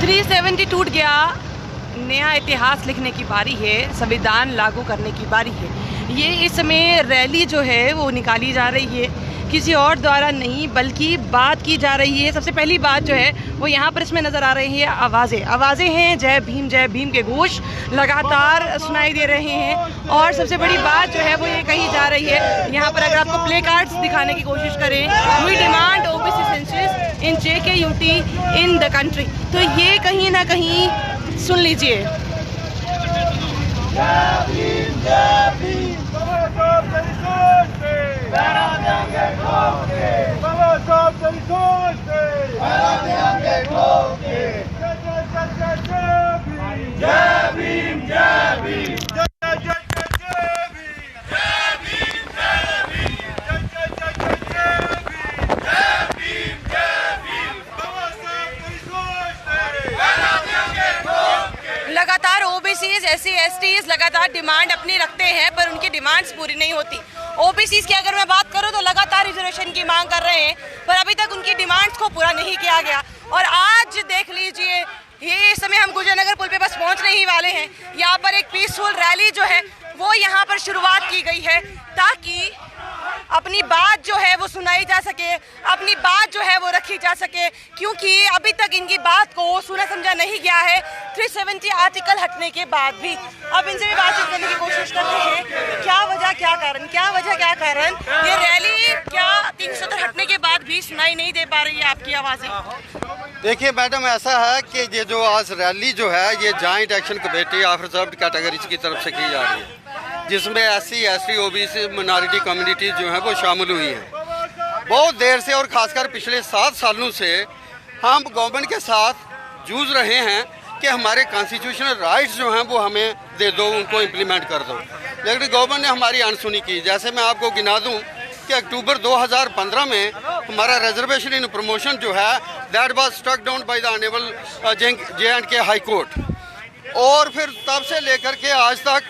370 टूट गया, नया इतिहास लिखने की बारी है, संविधान लागू करने की बारी है। ये इस समय रैली जो है वो निकाली जा रही है, किसी और द्वारा नहीं बल्कि बात की जा रही है। सबसे पहली बात जो है वो यहाँ पर इसमें नज़र आ रही है आवाज़ें हैं, जय भीम के घोष लगातार सुनाई दे रहे हैं। और सबसे बड़ी बात जो है वो ये कही जा रही है, यहाँ पर अगर आपको प्ले कार्ड्स दिखाने की कोशिश करें, we demand OBC census in JKUT in the country, तो ये कहीं ना कहीं सुन लीजिए। लगातार ओबीसीज SC/STs लगातार डिमांड अपनी रखते हैं, पर उनकी डिमांड्स पूरी नहीं होती। ओबीसीज की अगर मैं बात करूं तो लगातार रिजर्वेशन की मांग कर रहे हैं, पर अभी तक उनकी डिमांड्स को पूरा नहीं किया गया। और आज देख लीजिए, ये इस समय हम गुजरनगर पुल पे बस पहुंचने ही वाले हैं। यहाँ पर एक पीसफुल रैली जो है वो यहाँ पर शुरुआत की गई है, ताकि अपनी बात जो है वो सुनाई जा सके, अपनी बात जो है वो रखी जा सके, क्योंकि अभी तक इनकी बात को सुना समझा नहीं गया है 370 आर्टिकल हटने के बाद भी। अब इनसे भी बातचीत करने की कोशिश करते हैं, क्या वजह क्या कारण ये रैली क्या 370 हटने के बाद भी सुनाई नहीं दे पा रही है आपकी आवाज़ें? देखिए मैडम, ऐसा है कि ये जो आज रैली जो है ये joint action committee of reserved categories की तरफ से की जा रही है, जिसमें SC ST OBC minority community जो है वो शामिल हुई हैं। बहुत देर से और ख़ासकर पिछले 7 सालों से हम गवर्नमेंट के साथ जूझ रहे हैं कि हमारे कॉन्स्टिट्यूशनल राइट्स जो हैं वो हमें दे दो, उनको इम्प्लीमेंट कर दो, लेकिन गवर्नमेंट ने हमारी अनसुनी की। जैसे मैं आपको गिना दूँ कि अक्टूबर 2015 में हमारा रिजर्वेशन इन प्रमोशन जो है that was struck down by the honourable J&K high court, और फिर तब से लेकर के आज तक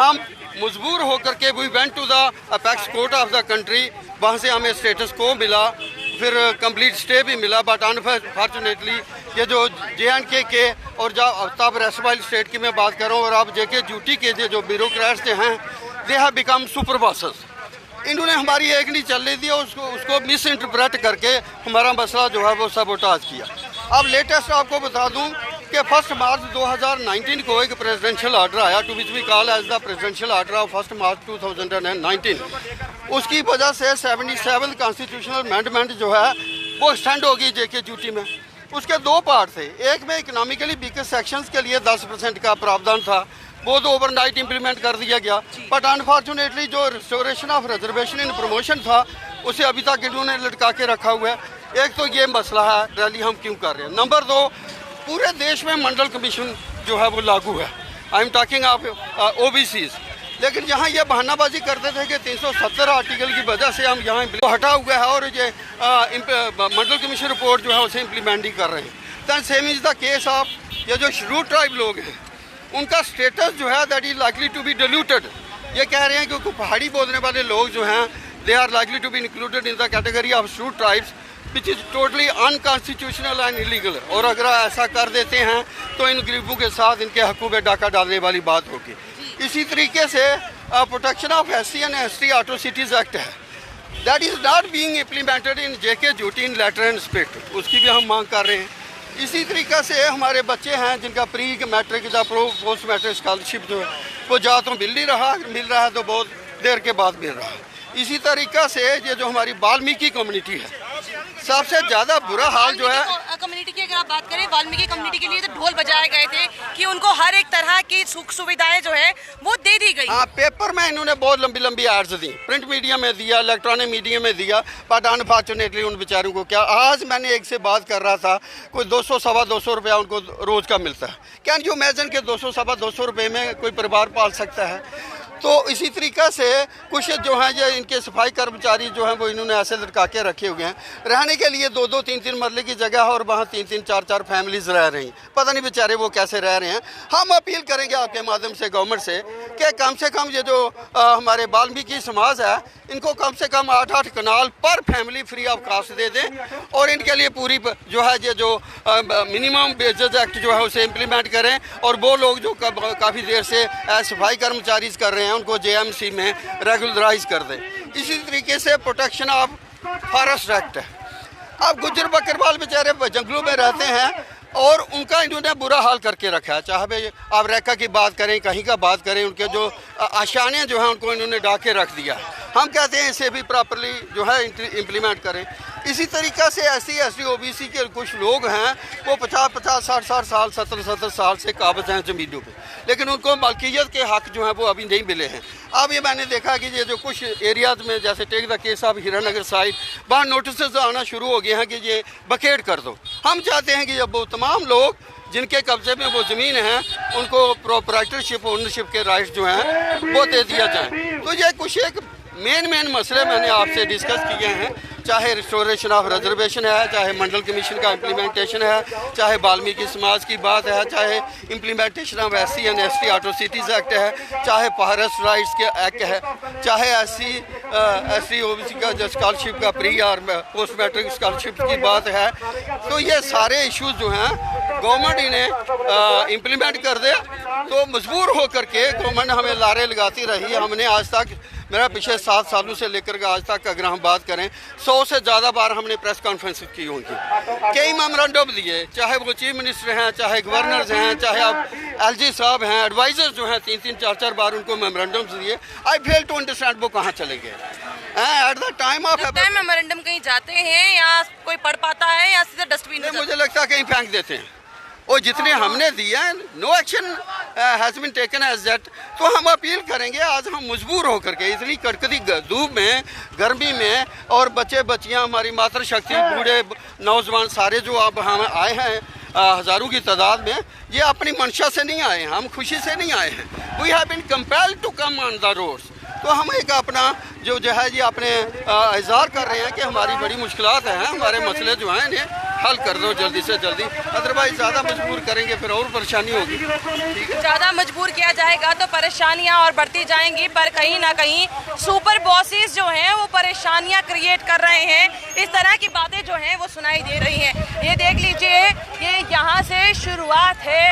हम मजबूर होकर के we went to the apex court of the country, वहाँ से हमें स्टेटस को मिला, फिर कंप्लीट स्टे भी मिला। बट अनफॉर्चुनेटली ये जो J&K के और जब तब रेस्ट वाइल स्टेट की मैं बात कर रहा हूँ, और अब JKUT के जो ब्यूरोक्रेट्स हैं they have become super bosses. इन्होंने हमारी एक नहीं चलने दी, उसको मिस इंटरप्रेट करके हमारा मसला जो है वो सबोटाज किया। अब लेटेस्ट आपको बता दूं कि 1 मार्च 2019 को एक प्रेसिडेंशियल ऑर्डर आया, to which we call as the presidential order of 1 March 2019। उसकी वजह से 77 कॉन्स्टिट्यूशनल अमेंडमेंट जो है वो एक्सटेंड होगी JKUT में। उसके 2 पार्ट थे, एक में इकोनॉमिकली वीकर सेक्शंस के लिए 10% का प्रावधान था, वो तो ओवरनाइट इम्प्लीमेंट कर दिया गया। बट अनफॉर्चुनेटली जो restoration of reservation in promotion था उसे अभी तक इन्होंने लटका के रखा हुआ है। एक तो ये मसला है रैली हम क्यों कर रहे हैं। नंबर 2, पूरे देश में मंडल कमीशन जो है वो लागू है, I am talking of OBCs, लेकिन यहाँ ये बहानाबाजी करते थे कि 370 आर्टिकल की वजह से हम यहाँ हटा हुआ है और ये मंडल कमीशन रिपोर्ट जो है उसे इम्प्लीमेंट ही कर रहे हैं। Then same is the case of ये जो शेड्यूल्ड ट्राइब लोग हैं, उनका स्टेटस जो है that is likely to be diluted. ये कह रहे हैं कि पहाड़ी बोलने वाले लोग जो हैं they are likely to be included in the category of scheduled tribes, which is totally unconstitutional and illegal. और अगर ऐसा कर देते हैं तो इन गरीबों के साथ इनके हकों में डाका डालने वाली बात होगी। इसी तरीके से protection of SC and ST atrocities act है, that is not being implemented in JKUT in letter and spirit, उसकी भी हम मांग कर रहे हैं। इसी तरीके से हमारे बच्चे हैं जिनका प्री मैट्रिक या पोस्ट मैट्रिक स्कॉलरशिप जो है वो जा तो मिल रहा है तो बहुत देर के बाद मिल रहा है। इसी तरीके से ये जो हमारी वाल्मीकि कम्युनिटी है, सबसे ज़्यादा बुरा हाल जो है कम्युनिटी की अगर आप बात करें, वाल्मीकि कम्युनिटी के लिए तो ढोल बजाए गए थे कि उनको हर एक तरह की सुख सुविधाएं जो है वो दे दी गई। हाँ, पेपर में इन्होंने बहुत लंबी एड्स दी, प्रिंट मीडिया में दिया, इलेक्ट्रॉनिक मीडिया में दिया, बट अनफॉर्चुनेटली उन बेचारों को क्या, आज मैंने एक से बात कर रहा था, कोई 200-225 रुपया उनको रोज़ का मिलता है। कैन यू इमेजिन कि 200-225 रुपये में कोई परिवार पाल सकता है? तो इसी तरीक़ा से कुछ जो हैं ये इनके सफाई कर्मचारी जो हैं वो इन्होंने ऐसे लटका के रखे हुए हैं, रहने के लिए 2-2 3-3 मरले की जगह है और वहाँ 3-3 4-4 फैमिलीज़ रह रही हैं। पता नहीं बेचारे वो कैसे रह रहे हैं। हम अपील करेंगे आपके माध्यम से गवर्नमेंट से कम ये जो हमारे वाल्मीकि समाज है इनको कम से कम 8-8 कनाल पर फैमिली फ्री ऑफ कास्ट दे दें और इनके लिए पूरी जो है ये जो मिनिमम वेजेस एक्ट जो है उसे इम्प्लीमेंट करें और वो लोग जो काफ़ी देर से सफाई कर्मचारी कर रहे हैं उनको JMC में रेगुलराइज कर दें। इसी तरीके से प्रोटेक्शन ऑफ फॉरेस्ट एक्ट है। अब गुज्जर बकरवाल बेचारे जंगलों में रहते हैं और उनका इन्होंने बुरा हाल करके रखा है। चाहे भाई आप रेका की बात करें, कहीं का बात करें, उनके जो आशानियाँ जो हैं उनको इन्होंने डाके रख दिया। हम कहते हैं इसे भी प्रॉपरली जो है इम्प्लीमेंट करें। इसी तरीक़ा से SC ST OBC के कुछ लोग हैं वो 50-50 60-60 साल 70-70 साल से काबिज हैं ज़मीनों पे, लेकिन उनको मलकियत के हक़ जो हैं वो अभी नहीं मिले हैं। अब ये मैंने देखा कि ये जो कुछ एरियाज़ में जैसे take the case of Hiranagar side वहाँ नोटिस आना शुरू हो गए हैं कि ये वकेट कर दो। हम चाहते हैं कि जब वो तमाम लोग जिनके कब्जे में वो ज़मीन है उनको प्रोप्राइटरशिप ओनरशिप के राइट्स जो हैं वो दे दिया जाए। तो ये कुछ एक मेन मसले मैंने आपसे डिस्कस किए हैं, चाहे रिस्टोरेशन ऑफ रिजर्वेशन है, चाहे मंडल कमीशन का इम्प्लीमेंटेशन है, चाहे वाल्मीकि समाज की बात है, चाहे implementation of SC and ST atrocities act है, चाहे फॉरेस्ट राइट्स के एक्ट है, चाहे SC ST OBC का जो स्कॉलरशिप का प्री और पोस्ट मैट्रिक स्कॉलरशिप की बात है। तो ये सारे इशूज़ जो हैं गवर्नमेंट इन्हें इम्प्लीमेंट कर दे तो मजबूर होकर के गवर्नमेंट हमें लारे लगाती रही है। हमने आज तक मेरा पिछले 7 सालों से लेकर के आज तक अगर हम बात करें 100 से ज़्यादा बार हमने प्रेस कॉन्फ्रेंस की होंगी, कई मेमोरेंडम दिए, चाहे वो चीफ मिनिस्टर हैं, चाहे गवर्नर्स हैं, चाहे आप LG साहब हैं, एडवाइजर जो हैं 3-3 4-4 बार उनको मेमोरेंडम्स दिए। आई फेल टू अंडरस्टैंड वो कहाँ चले गए। At the time of memorandum कहीं जाते हैं या कोई पढ़ पाता है या सीधे डस्टबिन में मुझे लगता है कहीं फेंक देते हैं। और जितने हमने दिए हैं no action has been taken as that. तो हम अपील करेंगे, आज हम मजबूर होकर के इतनी कड़कती धूप में, गर्मी में, और बच्चे बच्चियां, हमारी मातृशक्ति, बूढ़े नौजवान सारे जो अब हम आए हैं हज़ारों की तादाद में, ये अपनी मंशा से नहीं आए हैं, हम खुशी से नहीं आए हैं। We have been compelled to come on the roads. तो हम एक अपना जो है ये अपने इज़हार कर रहे हैं कि हमारी बड़ी मुश्किलात हैं, हमारे मसले जो हैं इन्हें हल कर दो जल्दी से जल्दी, अदरवाइज ज़्यादा मजबूर करेंगे फिर और परेशानी होगी। ज़्यादा मजबूर किया जाएगा तो परेशानियां और बढ़ती जाएंगी, पर कहीं ना कहीं सुपर बॉसेस जो हैं वो परेशानियां क्रिएट कर रहे हैं। इस तरह की बातें जो हैं वो सुनाई दे रही हैं। ये देख लीजिए, ये यहाँ से शुरुआत है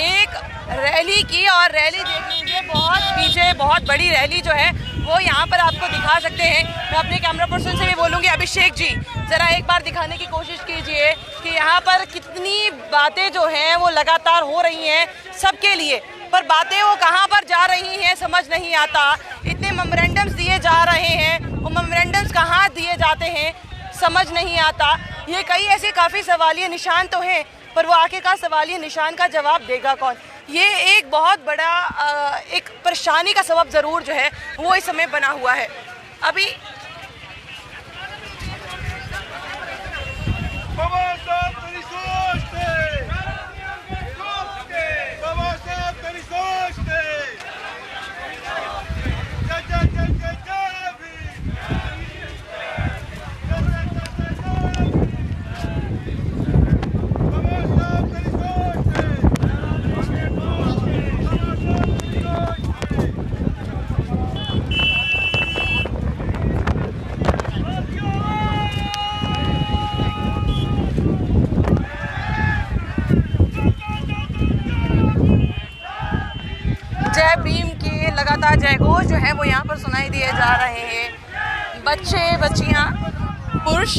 एक रैली की, और रैली देख लीजिए बहुत पीछे बहुत बड़ी रैली जो है वो यहाँ पर आपको दिखा सकते हैं। मैं अपने कैमरा पर्सन से भी बोलूँगी, अभिषेक जी ज़रा एक बार दिखाने की कोशिश कीजिए कि यहाँ पर कितनी बातें जो हैं वो लगातार हो रही हैं सबके लिए, पर बातें वो कहाँ पर जा रही हैं समझ नहीं आता। इतने मेमोरेंडम्स दिए जा रहे हैं, वो मेमोरेंडम्स कहाँ दिए जाते हैं समझ नहीं आता। ये कई ऐसे काफ़ी सवालिया निशान तो हैं, पर वो आखिरकार सवालिया निशान का जवाब देगा कौन? ये एक बहुत बड़ा एक परेशानी का सबब ज़रूर जो है वो इस समय बना हुआ है। अभी जय भीम के लगातार जयघोष जो है वो यहाँ पर सुनाई दिए जा रहे हैं। बच्चे बच्चियाँ, पुरुष,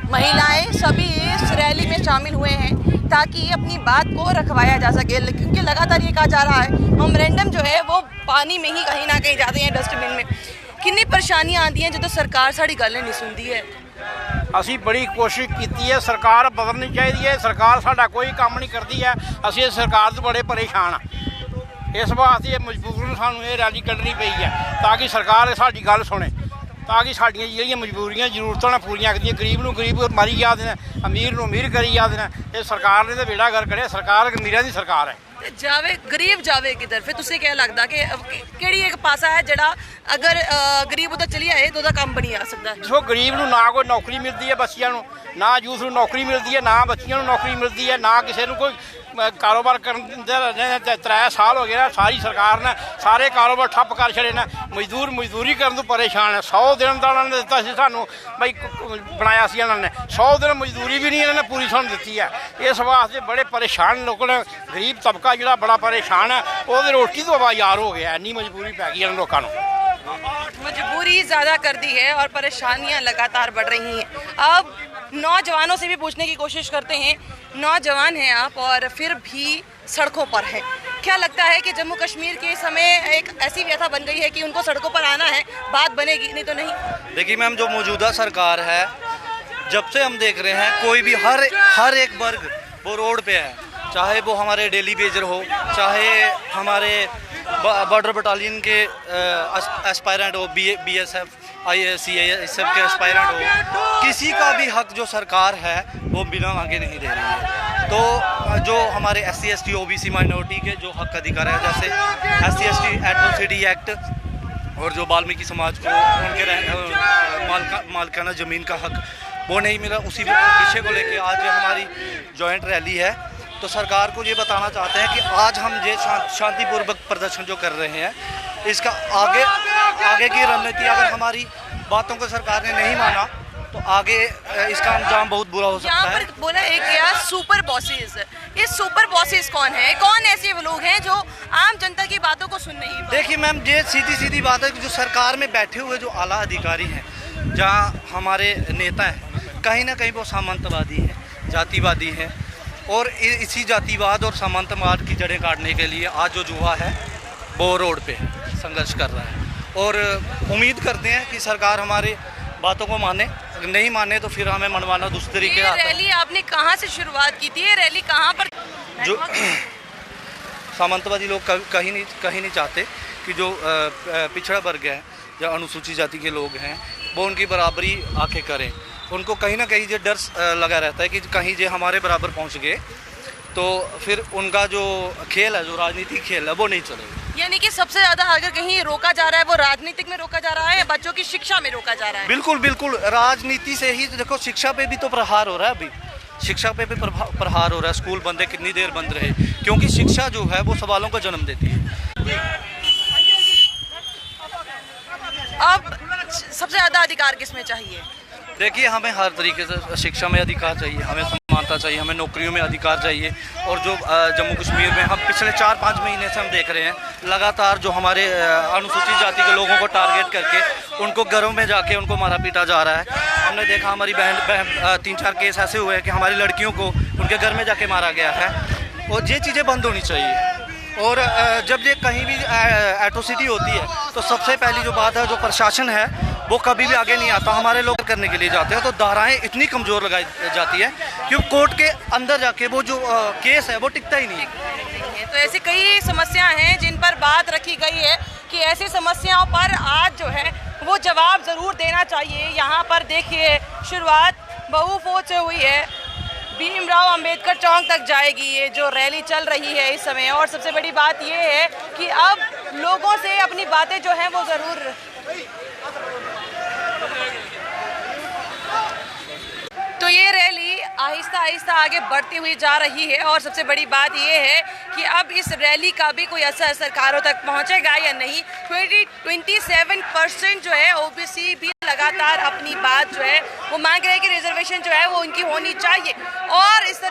महिलाएं सभी इस रैली में शामिल हुए हैं ताकि अपनी बात को रखवाया जा सके, क्योंकि लगातार ये कहा जा रहा है मेमोरेंडम जो है वो पानी में ही कहीं ना कहीं जाते हैं, डस्टबिन में। कितनी परेशानियाँ आती हैं जो सरकार साड़ी गल नहीं सुनती है। ਅਸੀਂ बड़ी कोशिश की है, सरकार बदलनी चाहिए है, सरकार साडा कोई काम नहीं करती है। ਅਸੀਂ इस सरकार तो बड़े परेशान हाँ, इस वास्ते मजबूरन सानू ये रैली कड्ढनी पई है ताकि सरकार साडी गल सुने, ताकि साडियां जिहड़ियां मजबूरियां जरूरतां ना पूरियां करदियां, गरीब नूं गरीब मारी जाते हैं, अमीर नूं अमीर करी जाते हैं। ये सरकार ने तो बेड़ा गर्क करिया, सरकार अमीरां दी सरकार है। ਤੇ ਜਾਵੇ ਗਰੀਬ ਜਾਵੇ ਕਿਧਰ ਫਿਰ ਤੁਸੀਂ ਕੀ ਲੱਗਦਾ ਕਿ ਕਿਹੜੀ ਇੱਕ ਪਾਸਾ ਹੈ ਜਿਹੜਾ ਅਗਰ ਗਰੀਬ ਉਹਦਾ ਚਲੀ ਆਏ ਤਾਂ ਉਹਦਾ ਕੰਮ ਬਣੀ ਆ ਸਕਦਾ ਹੈ ਦੇਖੋ ਗਰੀਬ ਨੂੰ ਨਾ ਕੋਈ ਨੌਕਰੀ ਮਿਲਦੀ ਹੈ ਬੱਚਿਆਂ ਨੂੰ, ਨਾ ਯੂਥ ਨੂੰ ਨੌਕਰੀ ਮਿਲਦੀ ਹੈ, ਨਾ ਬੱਚਿਆਂ ਨੂੰ ਨੌਕਰੀ ਮਿਲਦੀ ਹੈ, ਨਾ ਕਿਸੇ ਨੂੰ ਕੋਈ ਕਾਰੋਬਾਰ ਕਰਨ ਦਿੰਦੇ। 3 ਸਾਲ ਹੋ ਗਏ ਨਾ ਸਾਰੀ ਸਰਕਾਰ ਨੇ ਸਾਰੇ ਕਾਰੋਬਾਰ ਠੱਪ ਕਰ ਛੜੇ ਨੇ। ਮਜ਼ਦੂਰੀ ਕਰਨ ਤੋਂ ਪਰੇਸ਼ਾਨ ਹੈ। 100 ਦਿਨ ਦਾ ਉਹਨਾਂ ਨੇ ਦਿੱਤਾ ਸੀ ਸਾਨੂੰ ਬਈ ਬਣਾਇਆ ਸੀ ਇਹਨਾਂ ਨੇ, 100 ਦਿਨ ਮਜ਼ਦੂਰੀ ਵੀ ਨਹੀਂ ਇਹਨਾਂ ਨੇ ਪੂਰੀ ਸਾਨੂੰ ਦਿੱਤੀ ਹੈ। ਇਸ ਵਾਸਤੇ ਬੜੇ ਪਰੇਸ਼ਾਨ ਲੋਕ ਨੇ। ਗਰੀਬ ਤਬਕਾ ਜਿਹੜਾ ਬੜਾ ਪਰੇਸ਼ਾਨ ਹੈ, ਉਹਦੇ ਰੋਟੀ ਤੋਂ ਆਵਾਜ਼ਾਰ ਹੋ ਗਿਆ। ਇੰਨੀ ਮਜਬੂਰੀ ਪੈ ਗਈ ਇਹਨਾਂ ਲੋਕਾਂ ਨੂੰ। मजबूरी ज़्यादा कर दी है और परेशानियां लगातार बढ़ रही हैं। अब नौजवानों से भी पूछने की कोशिश करते हैं। नौजवान हैं आप और फिर भी सड़कों पर हैं। क्या लगता है कि जम्मू कश्मीर के समय एक ऐसी व्यथा बन गई है कि उनको सड़कों पर आना है, बात बनेगी नहीं तो नहीं? देखिए मैम, जो मौजूदा सरकार है जब से हम देख रहे हैं कोई भी हर एक वर्ग वो रोड पे है, चाहे वो हमारे डेली बेजर हो, चाहे हमारे बॉर्डर बटालियन के एस्पायरेंट हो, BSF CASF के एस्पायरेंट हो, किसी का भी हक जो सरकार है वो बिना मांगे नहीं दे रही है। तो जो हमारे SC ST OBC माइनॉरिटी के जो हक अधिकार है, जैसे SC ST एट्रोसिटी एक्ट और जो वाल्मीकि समाज को उनके मालिकाना ज़मीन का हक वो नहीं मिला, उसी विषय को लेके आज हमारी जॉइंट रैली है। तो सरकार को ये बताना चाहते हैं कि आज हम ये शांतिपूर्वक प्रदर्शन जो कर रहे हैं, इसका आगे की रणनीति अगर हमारी बातों को सरकार ने नहीं माना तो आगे इसका अंजाम बहुत बुरा हो सकता यहाँ है। पर बोला एक या सुपर बॉसेस, ये सुपर बॉसेस कौन है? कौन ऐसे लोग हैं जो आम जनता की बातों को सुन नहीं पाते? देखिए मैम, ये सीधी बात है कि जो सरकार में बैठे हुए जो आला अधिकारी हैं, जहाँ हमारे नेता हैं, कहीं ना कहीं वो सामंतवादी हैं, जातिवादी हैं, और इसी जातिवाद और सामंतवाद की जड़ें काटने के लिए आज जो युवा है वो रोड पे संघर्ष कर रहा है। और उम्मीद करते हैं कि सरकार हमारे बातों को माने, अगर नहीं माने तो फिर हमें मनवाना दूसरे तरीके ये आता है। रैली आपने कहाँ से शुरुआत की थी? ये रैली कहाँ पर? जो सामंतवादी लोग कहीं नहीं चाहते कि जो पिछड़ा वर्ग है या अनुसूचित जाति के लोग हैं वो उनकी बराबरी आके करें। उनको कहीं ना कहीं ये डर लगा रहता है कि कहीं ये हमारे बराबर पहुंच गए तो फिर उनका जो खेल है, जो राजनीतिक खेल है, वो नहीं चलेगा। यानी कि सबसे ज़्यादा अगर कहीं रोका जा रहा है वो राजनीतिक में रोका जा रहा है या बच्चों की शिक्षा में रोका जा रहा है? बिल्कुल राजनीति से ही। देखो शिक्षा पे भी तो प्रहार हो रहा है, अभी शिक्षा पे भी प्रहार हो रहा है। स्कूल बंद है, कितनी देर बंद रहे, क्योंकि शिक्षा जो है वो सवालों को जन्म देती है। अब सबसे ज़्यादा अधिकार किसमें चाहिए? देखिए, हमें हर तरीके से शिक्षा में अधिकार चाहिए, हमें समानता चाहिए, हमें नौकरियों में अधिकार चाहिए। और जो जम्मू कश्मीर में हम पिछले 4-5 महीने से हम देख रहे हैं लगातार जो हमारे अनुसूचित जाति के लोगों को टारगेट करके उनको घरों में जाके उनको मारा पीटा जा रहा है। हमने देखा हमारी बहन 3-4 केस ऐसे हुए हैं कि हमारी लड़कियों को उनके घर में जाके मारा गया है। और ये चीज़ें बंद होनी चाहिए। और जब ये कहीं भी एट्रोसिटी होती है तो सबसे पहली जो बात है, जो प्रशासन है वो कभी भी आगे नहीं आता। हमारे लोग करने के लिए जाते हैं तो धाराएं इतनी कमज़ोर लगाई जाती है कि कोर्ट के अंदर जाके वो जो केस है वो टिकता ही नहीं है। तो ऐसी कई समस्याएं हैं जिन पर बात रखी गई है कि ऐसी समस्याओं पर आज जो है वो जवाब ज़रूर देना चाहिए। यहाँ पर देखिए शुरुआत बहु फौज से हुई है, भीमराव अंबेडकर चौक तक जाएगी ये जो रैली चल रही है इस समय। और सबसे बड़ी बात ये है कि अब लोगों से अपनी बातें जो हैं वो ज़रूर तो ये रैली आहिस्ता आहिस्ता आगे बढ़ती हुई जा रही है। और सबसे बड़ी बात ये है कि अब इस रैली का भी कोई असर सरकारों तक पहुंचेगा या नहीं। 27% जो है OBC भी लगातार अपनी बात जो है वो मांग रहे हैं कि रिजर्वेशन जो है वो उनकी होनी चाहिए। और इस तरह